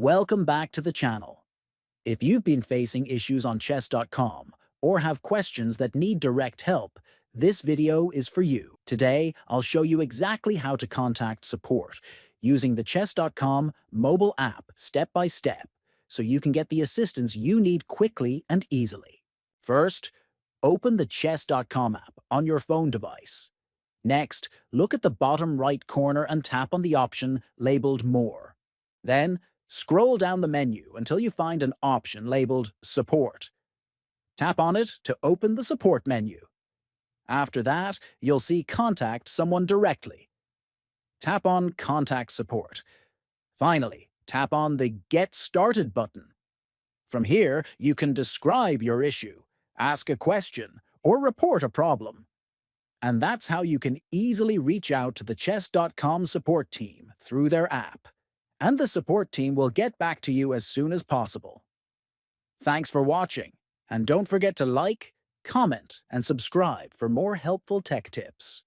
Welcome back to the channel. If you've been facing issues on chess.com or have questions that need direct help, this video is for you. Today, I'll show you exactly how to contact support using the chess.com mobile app step by step so you can get the assistance you need quickly and easily. First, open the chess.com app on your phone device. Next, look at the bottom right corner and tap on the option labeled More. Then, scroll down the menu until you find an option labeled Support. Tap on it to open the support menu. After that, you'll see Contact someone directly. Tap on Contact Support. Finally, tap on the Get Started button. From here, you can describe your issue, ask a question, or report a problem. And that's how you can easily reach out to the chess.com support team through their app. And the support team will get back to you as soon as possible. Thanks for watching, and don't forget to like, comment, and subscribe for more helpful tech tips.